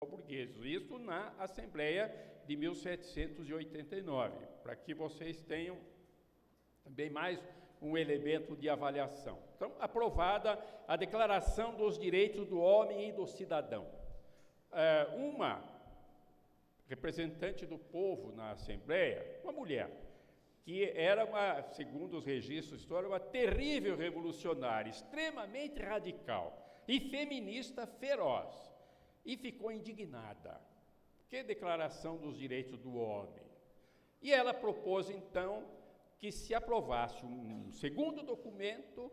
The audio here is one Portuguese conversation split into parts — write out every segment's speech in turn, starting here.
burgueses. Isso na Assembleia de 1789, para que vocês tenham bem mais um elemento de avaliação. Então, aprovada a Declaração dos Direitos do Homem e do Cidadão. Uma representante do povo na Assembleia, uma mulher, que era, segundo os registros históricos, uma terrível revolucionária, extremamente radical e feminista feroz, e ficou indignada. Que Declaração dos Direitos do Homem? E ela propôs, então, que se aprovasse um segundo documento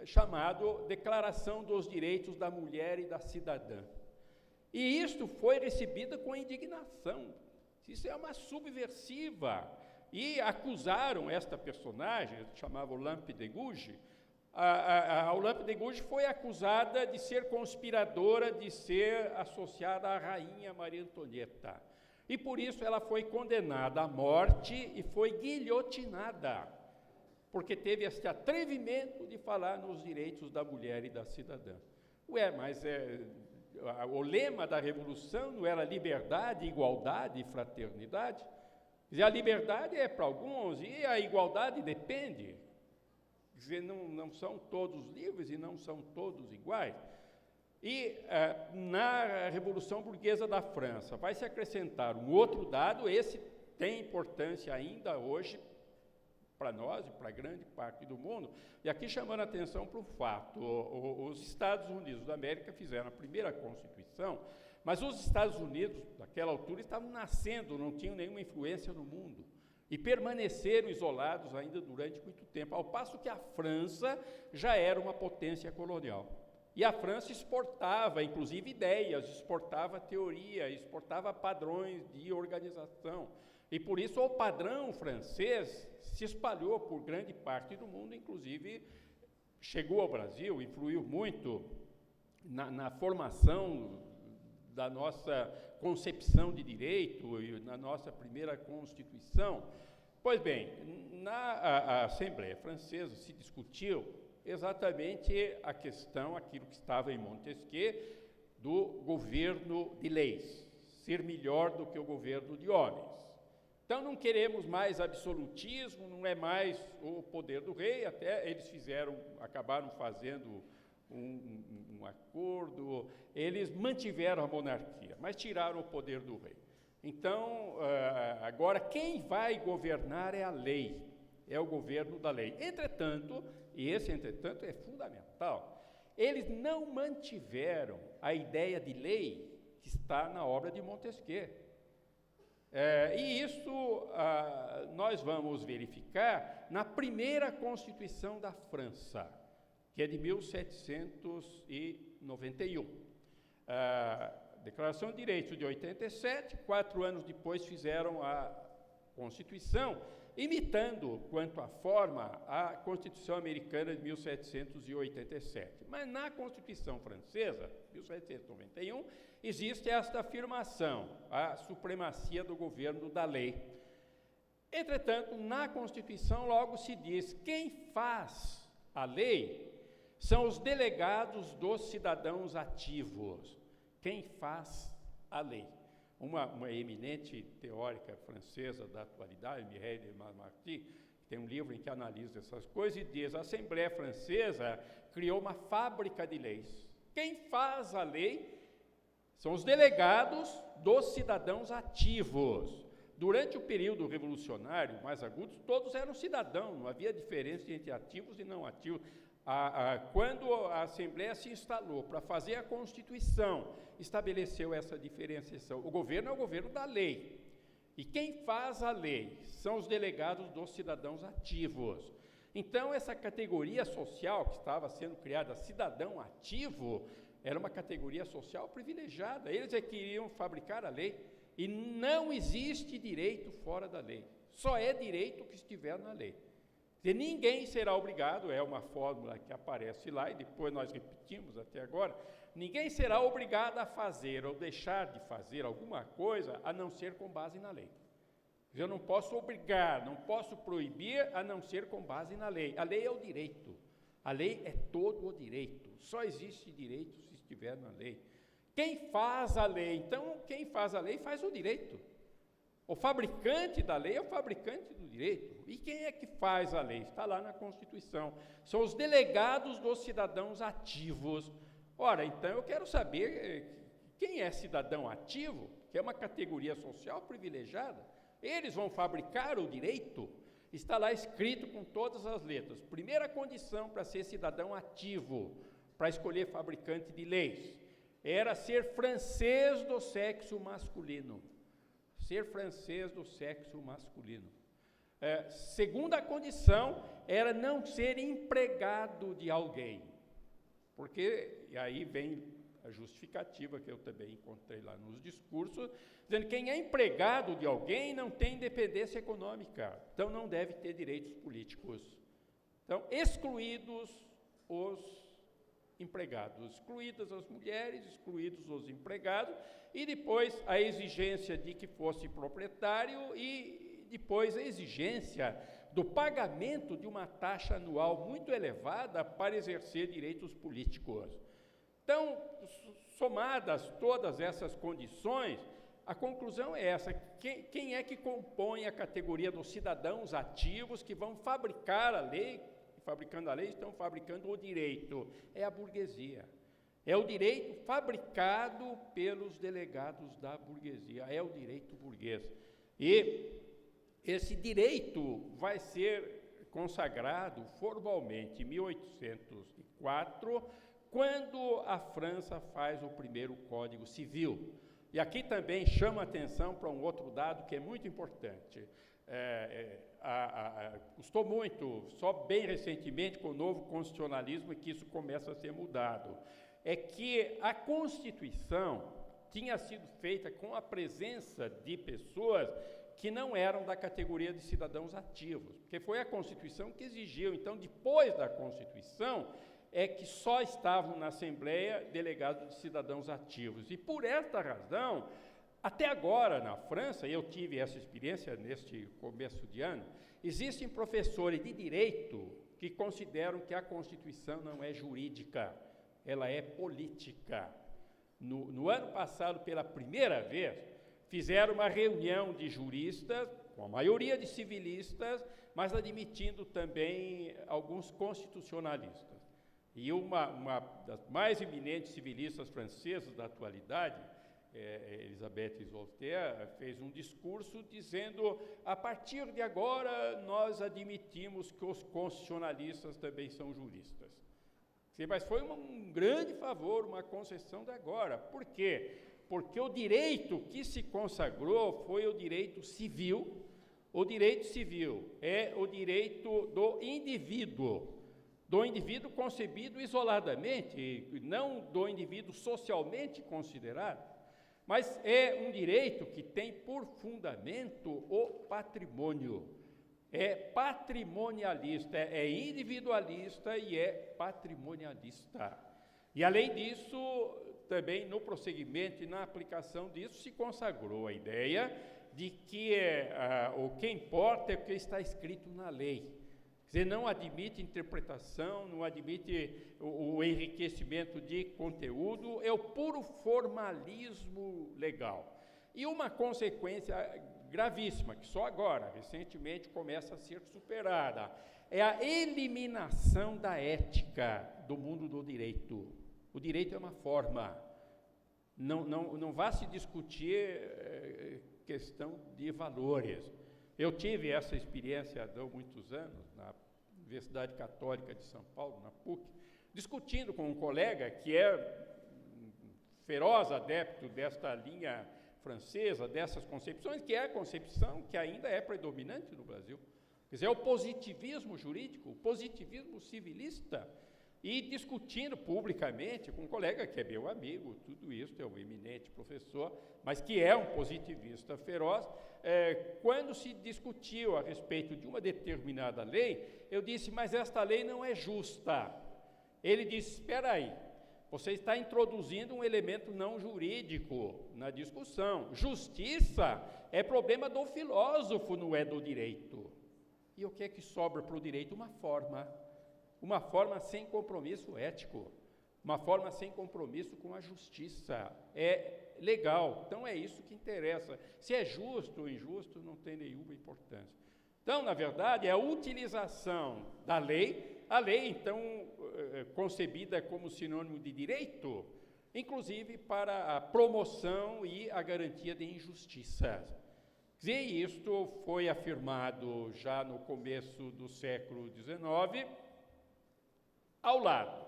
chamado Declaração dos Direitos da Mulher e da Cidadã. E isto foi recebido com indignação. Isso é uma subversiva. E acusaram esta personagem, chamava Olympe de Gouges. A Olympe de Gouges foi acusada de ser conspiradora, de ser associada à rainha Maria Antonieta. E por isso ela foi condenada à morte e foi guilhotinada, porque teve este atrevimento de falar nos direitos da mulher e da cidadã. Mas o lema da Revolução não era liberdade, igualdade e fraternidade? Quer dizer, a liberdade é para alguns e a igualdade depende. Quer dizer, não são todos livres e não são todos iguais. E na Revolução Burguesa da França vai se acrescentar um outro dado, esse tem importância ainda hoje para nós e para grande parte do mundo, e aqui chamando a atenção para o fato, os Estados Unidos da América fizeram a primeira Constituição, mas os Estados Unidos, naquela altura, estavam nascendo, não tinham nenhuma influência no mundo, e permaneceram isolados ainda durante muito tempo, ao passo que a França já era uma potência colonial. E a França exportava, inclusive, ideias, exportava teoria, exportava padrões de organização. E por isso o padrão francês se espalhou por grande parte do mundo, inclusive chegou ao Brasil, influiu muito na formação da nossa concepção de direito e na nossa primeira Constituição. Pois bem, na Assembleia Francesa se discutiu exatamente a questão, aquilo que estava em Montesquieu, do governo de leis, ser melhor do que o governo de homens. Então não queremos mais absolutismo, não é mais o poder do rei, até eles acabaram fazendo um acordo, eles mantiveram a monarquia, mas tiraram o poder do rei. Então, agora quem vai governar é a lei, é o governo da lei. Entretanto, e esse entretanto é fundamental, eles não mantiveram a ideia de lei que está na obra de Montesquieu. E isso nós vamos verificar na primeira Constituição da França, que é de 1791. Declaração de Direitos de 87, 4 anos depois fizeram a Constituição, imitando, quanto à forma, a Constituição Americana de 1787. Mas na Constituição Francesa, 1791, existe esta afirmação, a supremacia do governo da lei. Entretanto, na Constituição logo se diz, quem faz a lei são os delegados dos cidadãos ativos. Quem faz a lei? Uma eminente teórica francesa da atualidade, Mireille de Montmorency, tem um livro em que analisa essas coisas e diz, a Assembleia Francesa criou uma fábrica de leis. Quem faz a lei são os delegados dos cidadãos ativos. Durante o período revolucionário mais agudo, todos eram cidadãos, não havia diferença entre ativos e não ativos. Quando a Assembleia se instalou para fazer a Constituição, estabeleceu essa diferenciação. O governo é o governo da lei. E quem faz a lei são os delegados dos cidadãos ativos. Então, essa categoria social que estava sendo criada, cidadão ativo, era uma categoria social privilegiada. Eles é que iriam fabricar a lei. E não existe direito fora da lei. Só é direito o que estiver na lei. E ninguém será obrigado, é uma fórmula que aparece lá, e depois nós repetimos até agora, ninguém será obrigado a fazer ou deixar de fazer alguma coisa, a não ser com base na lei. Eu não posso obrigar, não posso proibir, a não ser com base na lei. A lei é o direito, a lei é todo o direito, só existe direito se estiver na lei. quem faz a lei? Então, quem faz a lei faz o direito. O fabricante da lei é o fabricante do direito. E quem é que faz a lei? Está lá na Constituição. São os delegados dos cidadãos ativos. Ora, então eu quero saber quem é cidadão ativo, que é uma categoria social privilegiada. Eles vão fabricar o direito. Está lá escrito com todas as letras. Primeira condição para ser cidadão ativo, para escolher fabricante de leis, era ser francês do sexo masculino. Ser francês do sexo masculino. Segunda condição era não ser empregado de alguém. Porque, e aí vem a justificativa que eu também encontrei lá nos discursos, dizendo que quem é empregado de alguém não tem independência econômica, então não deve ter direitos políticos. Então, excluídos os empregados, excluídas as mulheres, excluídos os empregados, e depois a exigência de que fosse proprietário e depois a exigência do pagamento de uma taxa anual muito elevada para exercer direitos políticos. Então, somadas todas essas condições, a conclusão é essa: quem é que compõe a categoria dos cidadãos ativos que vão fabricar a lei? Fabricando a lei, estão fabricando o direito. É a burguesia. É o direito fabricado pelos delegados da burguesia. É o direito burguês. E esse direito vai ser consagrado formalmente em 1804, quando a França faz o primeiro Código Civil. E aqui também chama a atenção para um outro dado que é muito importante. Custou muito, só bem recentemente, com o novo constitucionalismo, que isso começa a ser mudado. É que a Constituição tinha sido feita com a presença de pessoas que não eram da categoria de cidadãos ativos, porque foi a Constituição que exigiu. Então, depois da Constituição, é que só estavam na Assembleia delegados de cidadãos ativos. E por esta razão, até agora, na França, eu tive essa experiência neste começo de ano, existem professores de direito que consideram que a Constituição não é jurídica, ela é política. No ano passado, pela primeira vez, fizeram uma reunião de juristas, com a maioria de civilistas, mas admitindo também alguns constitucionalistas. E uma das mais eminentes civilistas francesas da atualidade, Elisabeth Voltaire, fez um discurso dizendo: a partir de agora nós admitimos que os constitucionalistas também são juristas. Sim, mas foi um grande favor, uma concessão de agora. Por quê? Porque o direito que se consagrou foi o direito civil. O direito civil é o direito do indivíduo concebido isoladamente, não do indivíduo socialmente considerado, mas é um direito que tem por fundamento o patrimônio. É patrimonialista, é individualista e é patrimonialista. E, além disso, também no prosseguimento e na aplicação disso, se consagrou a ideia de que o que importa é o que está escrito na lei. Quer dizer, não admite interpretação, não admite o enriquecimento de conteúdo, é o puro formalismo legal. E uma consequência gravíssima, que só agora, recentemente, começa a ser superada, é a eliminação da ética do mundo do direito. O direito é uma forma, não vá se discutir questão de valores. Eu tive essa experiência há muitos anos, na Universidade Católica de São Paulo, na PUC, discutindo com um colega que é feroz adepto desta linha francesa, dessas concepções, que é a concepção que ainda é predominante no Brasil. Quer dizer, é o positivismo jurídico, o positivismo civilista, e discutindo publicamente com um colega que é meu amigo, tudo isso, é um eminente professor, mas que é um positivista feroz. Quando se discutiu a respeito de uma determinada lei, eu disse: mas esta lei não é justa. Ele disse: espera aí, você está introduzindo um elemento não jurídico na discussão. Justiça é problema do filósofo, não é do direito. E o que é que sobra para o direito? Uma forma sem compromisso ético. uma forma sem compromisso com a justiça. É legal, então é isso que interessa. Se é justo ou injusto, não tem nenhuma importância. Então, na verdade, é a utilização da lei, a lei, então, concebida como sinônimo de direito, inclusive para a promoção e a garantia de injustiças. E isto foi afirmado já no começo do século XIX, ao lado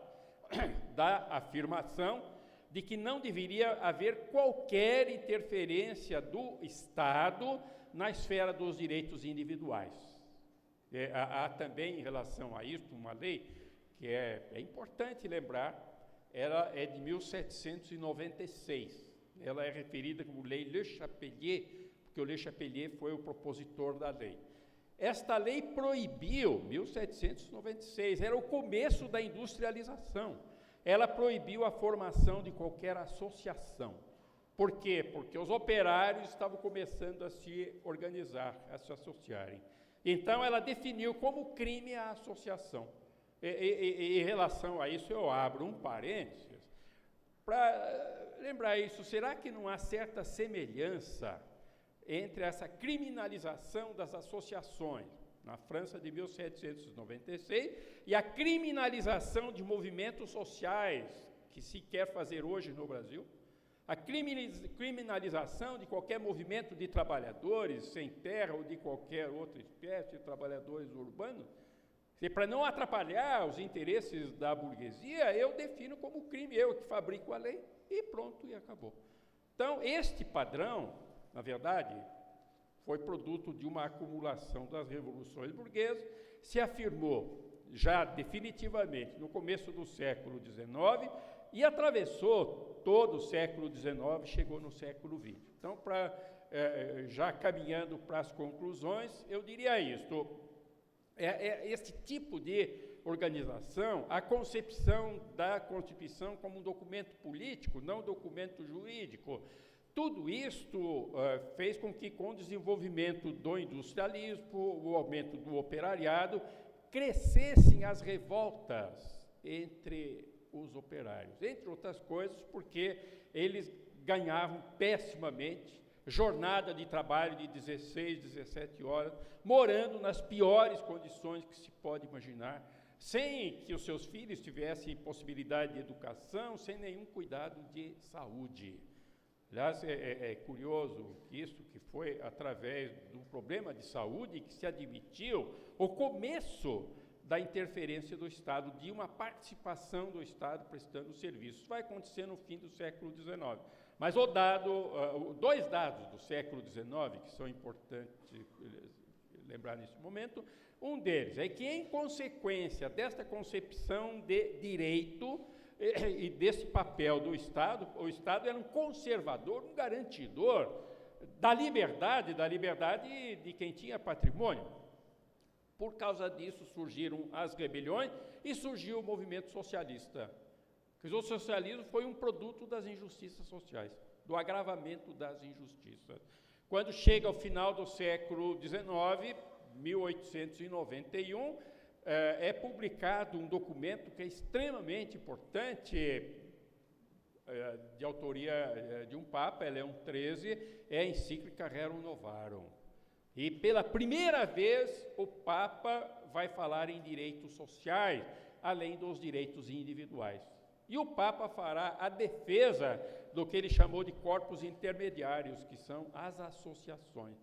da afirmação de que não deveria haver qualquer interferência do Estado na esfera dos direitos individuais. Há também, em relação a isso, uma lei que é importante lembrar, ela é de 1796. Ela é referida como Lei Le Chapelier, porque o Le Chapelier foi o propositor da lei. Esta lei proibiu, 1796, era o começo da industrialização. Ela proibiu a formação de qualquer associação. Por quê? Porque os operários estavam começando a se organizar, a se associarem. Então, ela definiu como crime a associação. Em relação a isso, eu abro um parênteses para lembrar isso. Será que não há certa semelhança entre essa criminalização das associações na França de 1796 e a criminalização de movimentos sociais que se quer fazer hoje no Brasil? A criminalização de qualquer movimento de trabalhadores sem terra ou de qualquer outra espécie de trabalhadores urbanos, e para não atrapalhar os interesses da burguesia, eu defino como crime, eu que fabrico a lei, e pronto, e acabou. Então, este padrão, na verdade, foi produto de uma acumulação das revoluções burguesas, se afirmou já definitivamente no começo do século XIX e atravessou todo o século XIX, chegou no século XX. Então, já caminhando para as conclusões, eu diria isto: este tipo de organização, a concepção da Constituição como um documento político, não um documento jurídico, tudo isto fez com que, com o desenvolvimento do industrialismo, o aumento do operariado, crescessem as revoltas entre os operários, entre outras coisas, porque eles ganhavam pessimamente, jornada de trabalho de 16, 17 horas, morando nas piores condições que se pode imaginar, sem que os seus filhos tivessem possibilidade de educação, sem nenhum cuidado de saúde. Aliás, é curioso isso, que foi através do problema de saúde que se admitiu o começo da interferência do Estado, de uma participação do Estado prestando serviços. Vai acontecer no fim do século XIX. Mas dois dados do século XIX, que são importantes lembrar nesse momento, um deles é que, em consequência desta concepção de direito e desse papel do Estado, o Estado era um conservador, um garantidor da liberdade de quem tinha patrimônio. Por causa disso surgiram as rebeliões e surgiu o movimento socialista. O socialismo foi um produto das injustiças sociais, do agravamento das injustiças. Quando chega ao final do século XIX, 1891, é publicado um documento que é extremamente importante, de autoria de um Papa, Leão XIII, é a encíclica Rerum Novarum. E pela primeira vez o Papa vai falar em direitos sociais, além dos direitos individuais. E o Papa fará a defesa do que ele chamou de corpos intermediários, que são as associações.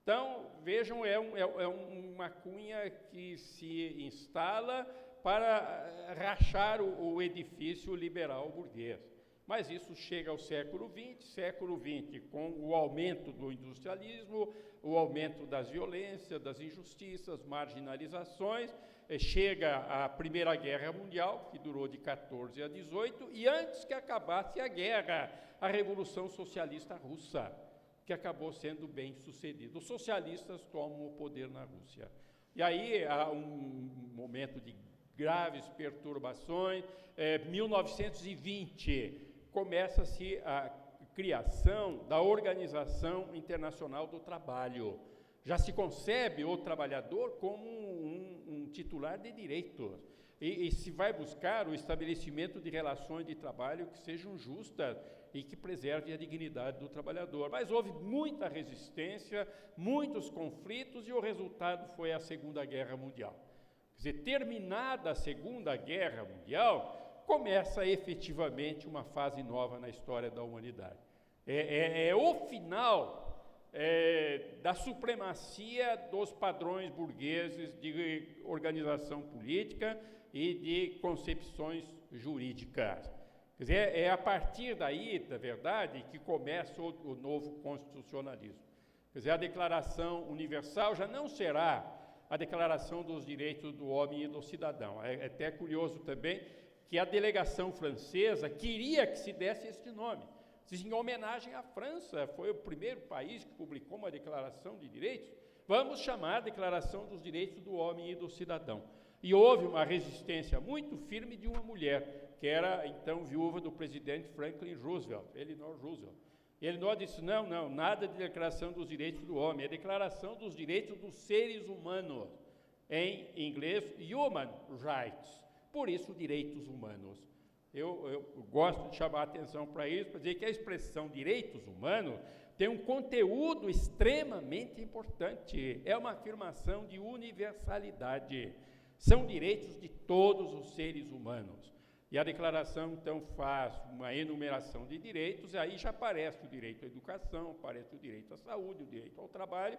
Então, vejam, é uma cunha que se instala para rachar o edifício liberal burguês. Mas isso chega ao século XX, com o aumento do industrialismo, o aumento das violências, das injustiças, marginalizações, chega a Primeira Guerra Mundial, que durou de 14 a 18, e antes que acabasse a guerra, a Revolução Socialista Russa, que acabou sendo bem sucedida. Os socialistas tomam o poder na Rússia. E aí há um momento de graves perturbações. 1920, começa-se a criação da Organização Internacional do Trabalho. Já se concebe o trabalhador como um titular de direitos. e se vai buscar o estabelecimento de relações de trabalho que sejam justas e que preservem a dignidade do trabalhador. Mas houve muita resistência, muitos conflitos, e o resultado foi a Segunda Guerra Mundial. Quer dizer, terminada a Segunda Guerra Mundial, começa efetivamente uma fase nova na história da humanidade. É o final da supremacia dos padrões burgueses de organização política e de concepções jurídicas. Quer dizer, é a partir daí, na verdade, que começa o novo constitucionalismo. Quer dizer, a Declaração Universal já não será a Declaração dos Direitos do Homem e do Cidadão. É até curioso também que a delegação francesa queria que se desse este nome. Em homenagem à França, foi o primeiro país que publicou uma declaração de direitos. Vamos chamar a Declaração dos Direitos do Homem e do Cidadão. E houve uma resistência muito firme de uma mulher, que era então viúva do presidente Franklin Roosevelt, Eleanor Roosevelt. Eleanor disse, não, nada de Declaração dos Direitos do Homem, é Declaração dos Direitos dos Seres Humanos, em inglês, Human Rights, por isso, direitos humanos. Eu gosto de chamar a atenção para isso, para dizer que a expressão direitos humanos tem um conteúdo extremamente importante, é uma afirmação de universalidade, são direitos de todos os seres humanos. E a declaração, então, faz uma enumeração de direitos, e aí já aparece o direito à educação, aparece o direito à saúde, o direito ao trabalho.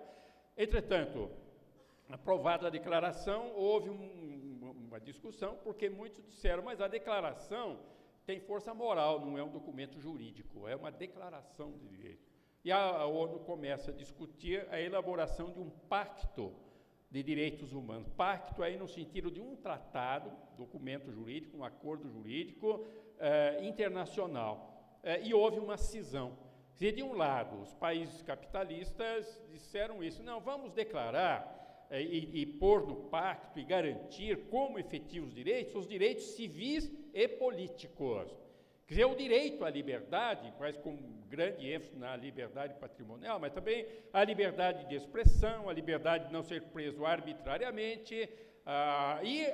Entretanto, aprovada a declaração, houve uma discussão, porque muitos disseram, mas a declaração tem força moral, não é um documento jurídico, é uma declaração de direitos. E a ONU começa a discutir a elaboração de um pacto de direitos humanos. Pacto aí no sentido de um tratado, documento jurídico, um acordo jurídico internacional. E houve uma cisão. Se de um lado os países capitalistas disseram isso, não, vamos declarar e pôr no pacto e garantir como efetivos direitos, os direitos civis e políticos. Quer dizer, o direito à liberdade, mas com grande ênfase na liberdade patrimonial, mas também a liberdade de expressão, a liberdade de não ser preso arbitrariamente, e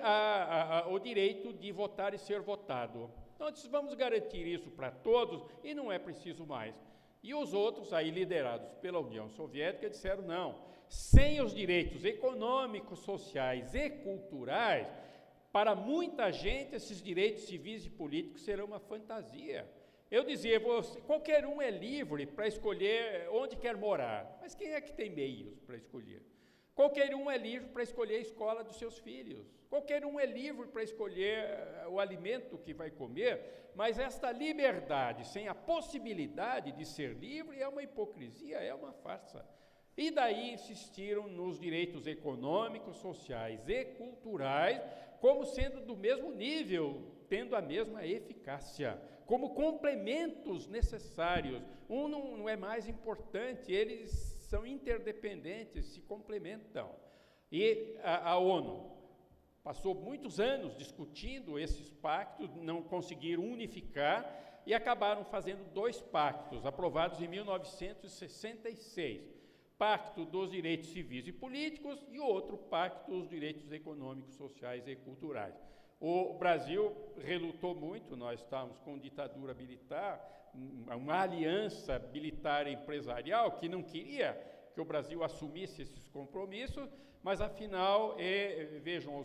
o direito de votar e ser votado. Então, vamos garantir isso para todos e não é preciso mais. E os outros, aí liderados pela União Soviética, disseram não, sem os direitos econômicos, sociais e culturais, para muita gente esses direitos civis e políticos serão uma fantasia. Eu dizia, qualquer um é livre para escolher onde quer morar, mas quem é que tem meios para escolher? Qualquer um é livre para escolher a escola dos seus filhos, qualquer um é livre para escolher o alimento que vai comer, mas esta liberdade sem a possibilidade de ser livre é uma hipocrisia, é uma farsa. E daí insistiram nos direitos econômicos, sociais e culturais, como sendo do mesmo nível, tendo a mesma eficácia, como complementos necessários. Um não é mais importante, eles são interdependentes, se complementam. E a ONU passou muitos anos discutindo esses pactos, não conseguiram unificar e acabaram fazendo 2 pactos, aprovados em 1966. Pacto dos direitos civis e políticos e outro pacto dos direitos econômicos, sociais e culturais. O Brasil relutou muito, nós estávamos com ditadura militar, uma aliança militar empresarial que não queria que o Brasil assumisse esses compromissos, mas afinal, vejam,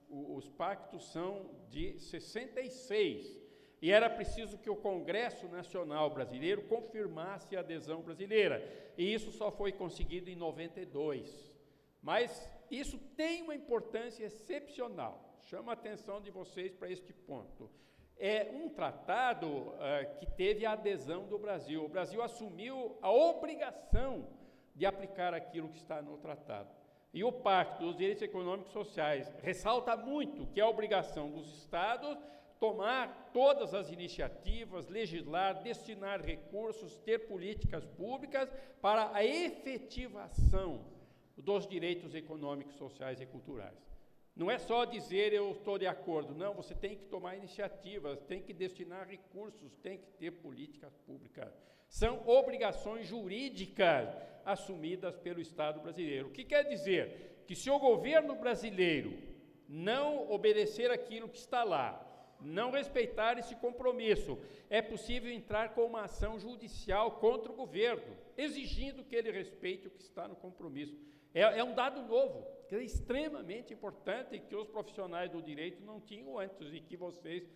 os pactos são de 66, e era preciso que o Congresso Nacional Brasileiro confirmasse a adesão brasileira, e isso só foi conseguido em 92. Mas isso tem uma importância excepcional, chamo a atenção de vocês para este ponto. É um tratado que teve a adesão do Brasil. O Brasil assumiu a obrigação de aplicar aquilo que está no tratado. E o Pacto dos Direitos Econômicos e Sociais ressalta muito que é a obrigação dos Estados tomar todas as iniciativas, legislar, destinar recursos, ter políticas públicas para a efetivação dos direitos econômicos, sociais e culturais. Não é só dizer eu estou de acordo, não, você tem que tomar iniciativas, tem que destinar recursos, tem que ter políticas públicas. São obrigações jurídicas assumidas pelo Estado brasileiro. O que quer dizer? Que se o governo brasileiro não obedecer aquilo que está lá, não respeitar esse compromisso, é possível entrar com uma ação judicial contra o governo, exigindo que ele respeite o que está no compromisso. É um dado novo, que é extremamente importante, que os profissionais do direito não tinham antes e que vocês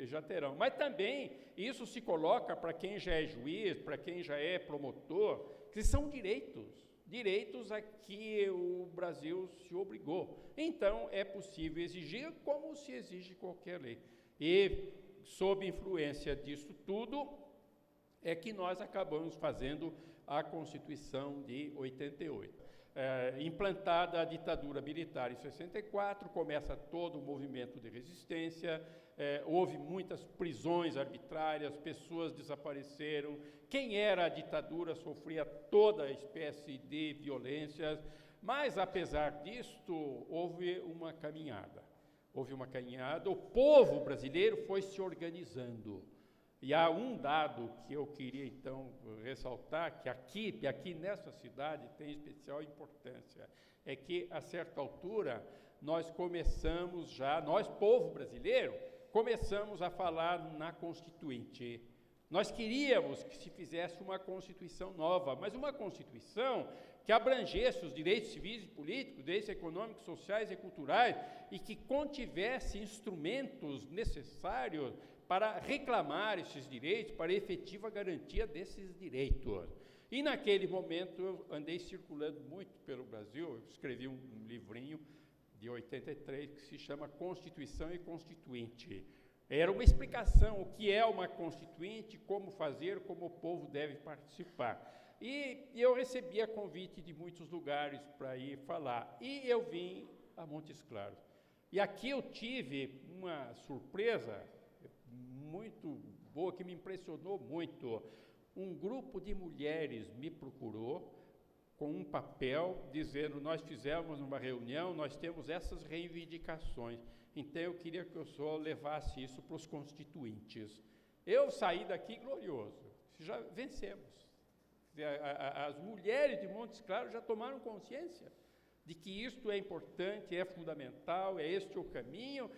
já terão. Mas também isso se coloca para quem já é juiz, para quem já é promotor, que são direitos a que o Brasil se obrigou. Então, é possível exigir como se exige qualquer lei. E, sob influência disso tudo, é que nós acabamos fazendo a Constituição de 88. Implantada a ditadura militar em 64, começa todo o movimento de resistência, houve muitas prisões arbitrárias, pessoas desapareceram, quem era a ditadura sofria toda espécie de violências, mas, apesar disto, houve uma caminhada, o povo brasileiro foi se organizando. E há um dado que eu queria, então, ressaltar, que aqui nessa cidade tem especial importância, é que, a certa altura, nós, povo brasileiro, começamos a falar na Constituinte. Nós queríamos que se fizesse uma Constituição nova, mas uma Constituição que abrangesse os direitos civis e políticos, direitos econômicos, sociais e culturais, e que contivesse instrumentos necessários para reclamar esses direitos, para a efetiva garantia desses direitos. E, naquele momento, eu andei circulando muito pelo Brasil, eu escrevi um livrinho de 83, que se chama Constituição e Constituinte. Era uma explicação, o que é uma Constituinte, como fazer, como o povo deve participar. E eu recebia convite de muitos lugares para ir falar, e eu vim a Montes Claros. E aqui eu tive uma surpresa muito boa, que me impressionou muito. Um grupo de mulheres me procurou com um papel dizendo: nós fizemos uma reunião, nós temos essas reivindicações, então eu queria que o senhor levasse isso para os constituintes. Eu saí daqui glorioso, já vencemos. As mulheres de Montes Claros já tomaram consciência de que isto é importante, é fundamental, é este o caminho,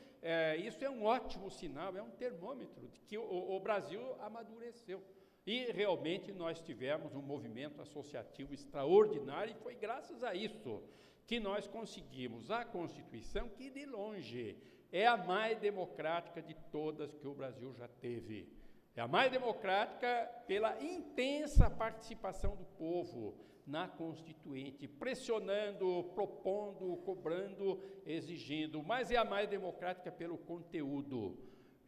isso é um ótimo sinal, é um termômetro de que o Brasil amadureceu. E realmente nós tivemos um movimento associativo extraordinário, e foi graças a isso que nós conseguimos a Constituição, que de longe é a mais democrática de todas que o Brasil já teve. É a mais democrática pela intensa participação do povo na Constituinte, pressionando, propondo, cobrando, exigindo, mas é a mais democrática pelo conteúdo.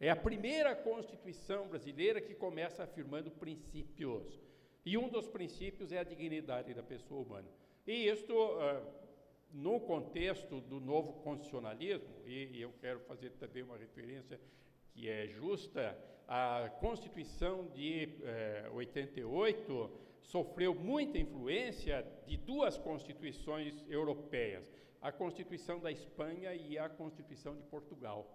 É a primeira Constituição brasileira que começa afirmando princípios, e um dos princípios é a dignidade da pessoa humana. E isto, no contexto do novo constitucionalismo, e eu quero fazer também uma referência que é justa, a Constituição de 88 sofreu muita influência de duas constituições europeias, a Constituição da Espanha e a Constituição de Portugal,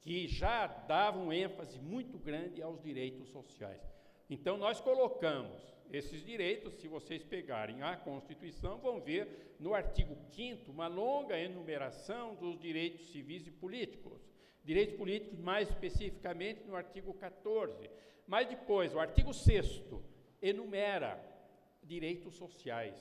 que já davam ênfase muito grande aos direitos sociais. Então, nós colocamos esses direitos, se vocês pegarem a Constituição, vão ver no artigo 5º uma longa enumeração dos direitos civis e políticos. Direitos políticos, mais especificamente, no artigo 14. Mas depois, o artigo 6º enumera direitos sociais.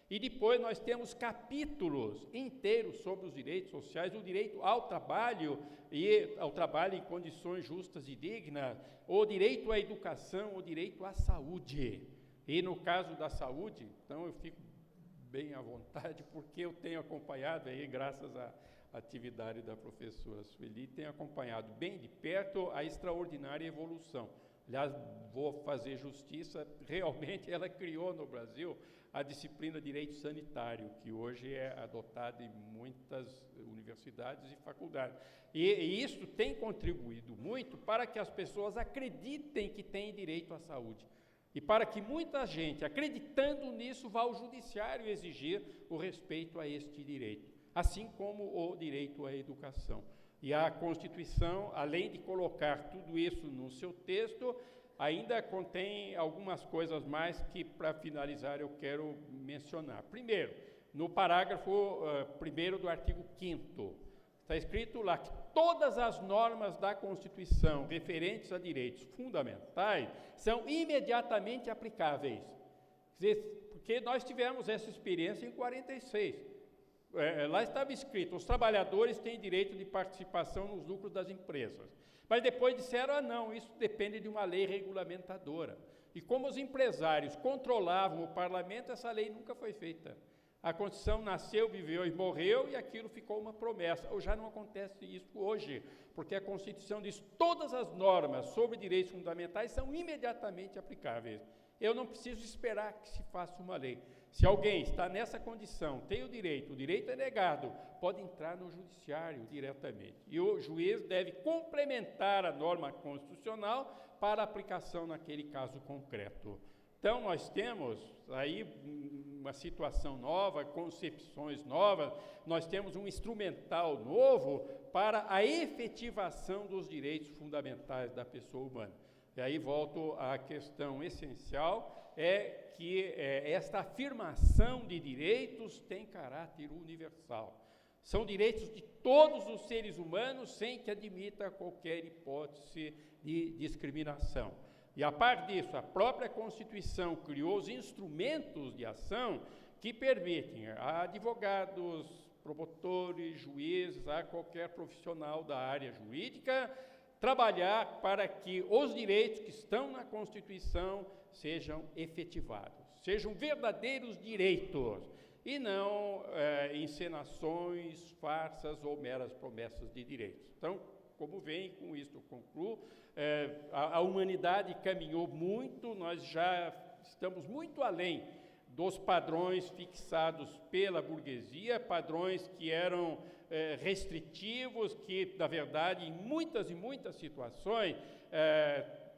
E depois nós temos capítulos inteiros sobre os direitos sociais, o direito ao trabalho, e ao trabalho em condições justas e dignas, o direito à educação, o direito à saúde. E no caso da saúde, então eu fico bem à vontade, porque eu tenho acompanhado aí, graças à atividade da professora Sueli, tenho acompanhado bem de perto a extraordinária evolução. Aliás, vou fazer justiça, realmente ela criou no Brasil a disciplina de direito sanitário, que hoje é adotada em muitas universidades e faculdades. E isso tem contribuído muito para que as pessoas acreditem que têm direito à saúde. E para que muita gente, acreditando nisso, vá ao judiciário exigir o respeito a este direito, assim como o direito à educação. E a Constituição, além de colocar tudo isso no seu texto, ainda contém algumas coisas mais que, para finalizar, eu quero mencionar. Primeiro, no parágrafo 1º do artigo 5º, Está escrito lá que todas as normas da Constituição referentes a direitos fundamentais são imediatamente aplicáveis. Quer dizer, porque nós tivemos essa experiência em 46. Lá estava escrito, os trabalhadores têm direito de participação nos lucros das empresas. Mas depois disseram, não, isso depende de uma lei regulamentadora. E como os empresários controlavam o parlamento, essa lei nunca foi feita. A Constituição nasceu, viveu e morreu, e aquilo ficou uma promessa. Já não acontece isso hoje, porque a Constituição diz que todas as normas sobre direitos fundamentais são imediatamente aplicáveis. Eu não preciso esperar que se faça uma lei. Se alguém está nessa condição, tem o direito é negado, pode entrar no judiciário diretamente. E o juiz deve complementar a norma constitucional para aplicação naquele caso concreto. Então, nós temos aí uma situação nova, concepções novas, nós temos um instrumental novo para a efetivação dos direitos fundamentais da pessoa humana. E aí volto à questão essencial, é que esta afirmação de direitos tem caráter universal. São direitos de todos os seres humanos, sem que admita qualquer hipótese de discriminação. E, a par disso, a própria Constituição criou os instrumentos de ação que permitem a advogados, promotores, juízes, a qualquer profissional da área jurídica, trabalhar para que os direitos que estão na Constituição sejam efetivados, sejam verdadeiros direitos, e não encenações, farsas ou meras promessas de direitos. Então, como vem, com isso eu concluo, a humanidade caminhou muito, nós já estamos muito além dos padrões fixados pela burguesia, padrões que eram restritivos, que, na verdade, em muitas e muitas situações,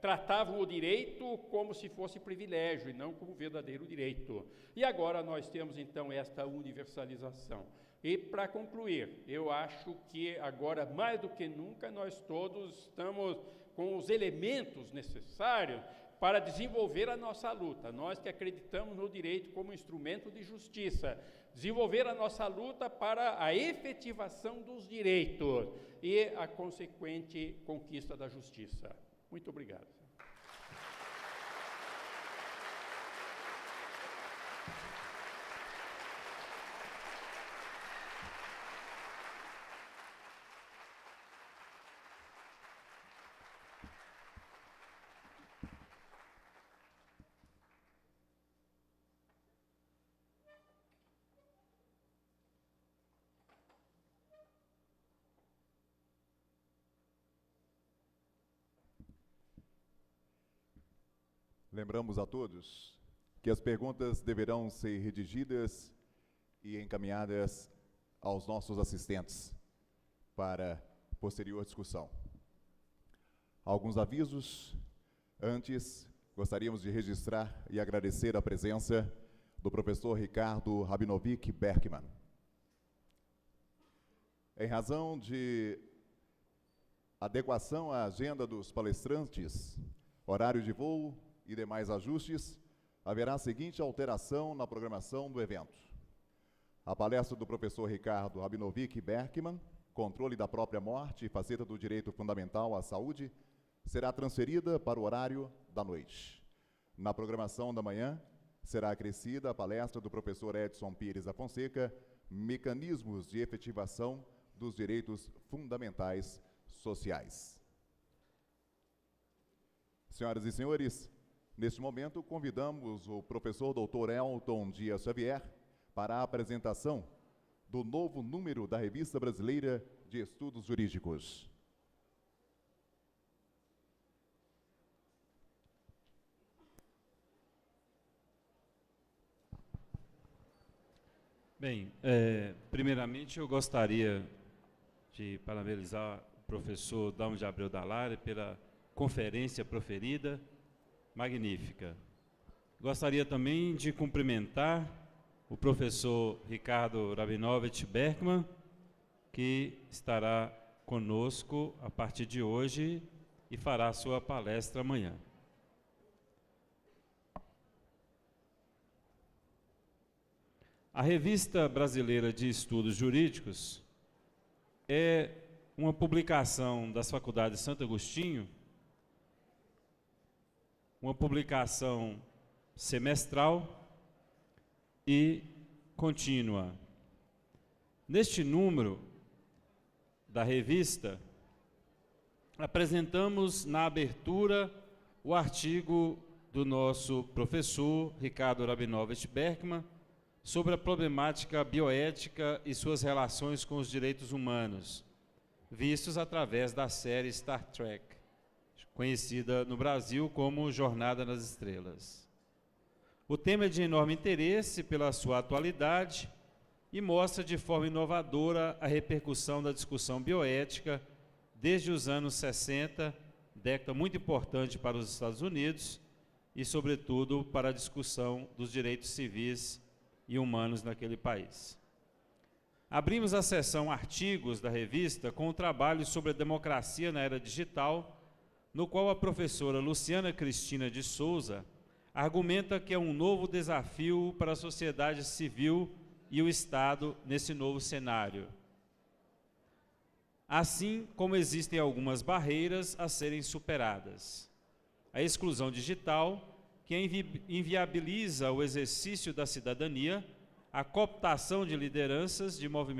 tratavam o direito como se fosse privilégio e não como verdadeiro direito. E agora nós temos, então, esta universalização. E, para concluir, eu acho que agora, mais do que nunca, nós todos estamos com os elementos necessários para desenvolver a nossa luta. Nós que acreditamos no direito como instrumento de justiça, desenvolver a nossa luta para a efetivação dos direitos e a consequente conquista da justiça. Muito obrigado. Lembramos a todos que as perguntas deverão ser redigidas e encaminhadas aos nossos assistentes para posterior discussão. Alguns avisos. Antes, gostaríamos de registrar e agradecer a presença do professor Ricardo Rabinovic Berkman. Em razão de adequação à agenda dos palestrantes, horário de voo e demais ajustes, haverá a seguinte alteração na programação do evento. A palestra do professor Ricardo Rabinovic Berkman, Controle da Própria Morte e Faceta do Direito Fundamental à Saúde, será transferida para o horário da noite. Na programação da manhã, será acrescida a palestra do professor Edson Pires da Fonseca, Mecanismos de Efetivação dos Direitos Fundamentais Sociais. Senhoras e senhores, neste momento, convidamos o professor Dr. Elton Dias Xavier para a apresentação do novo número da Revista Brasileira de Estudos Jurídicos. Bem, primeiramente eu gostaria de parabenizar o professor Dalmo de Abreu Dallara pela conferência proferida, magnífica. Gostaria também de cumprimentar o professor Ricardo Rabinovic Berkman, que estará conosco a partir de hoje e fará sua palestra amanhã. A Revista Brasileira de Estudos Jurídicos é uma publicação das Faculdades de Santo Agostinho, uma publicação semestral e contínua. Neste número da revista, apresentamos na abertura o artigo do nosso professor Ricardo Rabinovich Berkman sobre a problemática bioética e suas relações com os direitos humanos, vistos através da série Star Trek, conhecida no Brasil como Jornada nas Estrelas. O tema é de enorme interesse pela sua atualidade e mostra de forma inovadora a repercussão da discussão bioética desde os anos 60, década muito importante para os Estados Unidos e, sobretudo, para a discussão dos direitos civis e humanos naquele país. Abrimos a seção Artigos da revista com um trabalho sobre a democracia na era digital, no qual a professora Luciana Cristina de Souza argumenta que é um novo desafio para a sociedade civil e o Estado nesse novo cenário. Assim como existem algumas barreiras a serem superadas. A exclusão digital, que inviabiliza o exercício da cidadania, a cooptação de lideranças de movimentos